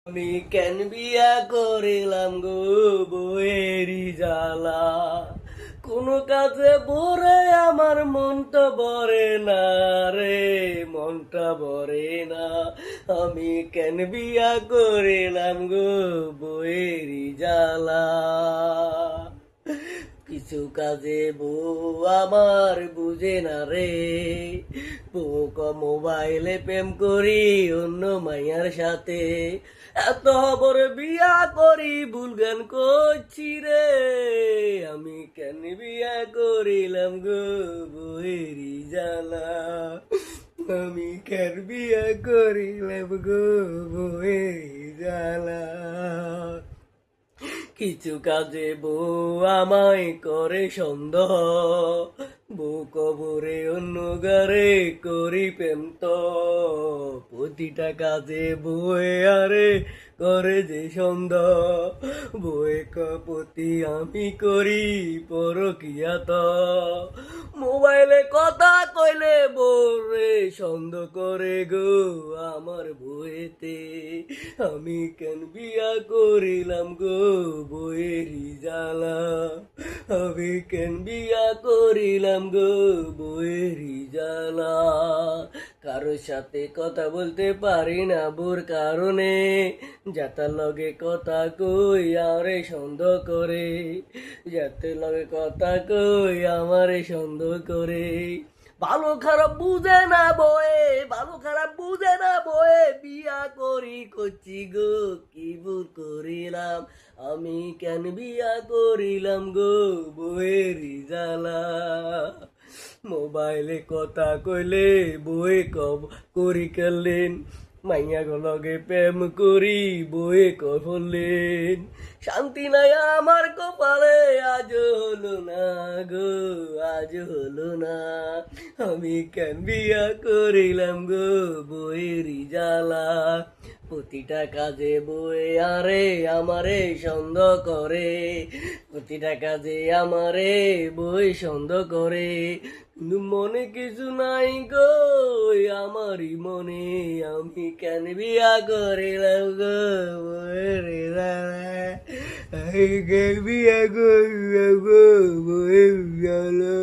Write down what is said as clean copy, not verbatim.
আমি কেন বিয়া করিলাম গো বউয়েরি জ্বালা, কোনো কাজে ভরে আমার মনটা ভরে না রে, মনটা ভরে না। আমি কেন বিয়া করিলাম গো বউয়েরি জ্বালা, কিছু কাজে বউ আমার বুঝে না রে, বউ মোবাইলে প্রেম করি অন্য মাইয়ার সাথে, এত বড় বিয়া করি ভুল জ্ঞান করছি রে। আমি কেন বিয়া করিলাম গো বউয়েরি জ্বালা, আমি কেন বিয়া করিলাম গো বউয়েরি জ্বালা। কিছু কাজে বউ আমায় করে সন্দেহ, বউ কবরে অন্য গারে করি প্রেম তো, প্রতিটা কাজে বউয়ে আরে করে যে সন্দেহ, বউয়ে কপতি আমি করি পরকিয়া তো, মোবাইলে কথা কইলে বউরে সন্দেহ করে গো আমার বউয়েতে। আমি কেন বিয়া করিলাম গো বউয়েরি জ্বালা, আমি কেন বিয়া করিলাম গো বউয়েরি জ্বালা। কারোর সাথে কথা বলতে পারি না বোর কারণে, যাতার লগে কথা কই আরে সন্দেহ করে, যাতে লগে কথা কই আমারে সন্দেহ করে। ভালো খারাপ বুঝে না বয়ে, ভালো খারাপ বুঝে না বয়ে, বিয়া করি করছি গো কি ভুল করিলাম, আমি কেন বিয়া করিলাম গো বউয়েরি জ্বালা। মোবাইলে কথা কইলে বউয়ে কব করি কেলেন, মাইয়া লগে প্রেম করি বউয়ে করলেন, শান্তি নাই আমার কপালে আজ হলো না গো, আজ হলো না। আমি কেন বিয়া করিলাম গো বউয়েরি জ্বালা, প্রতিটা কাজে বউয়ে আরে আমারে সন্দেহ করে, প্রতিটা কাজে আমারে বই সন্দেহ করে, কিন্তু মনে কিছু নাই গো আমারই মনে, আমি কেন বিয়া করিলাম গো বউয়েরি জ্বালা, আমি কেন বিয়া করিলাম গো বউয়েরি জ্বালা।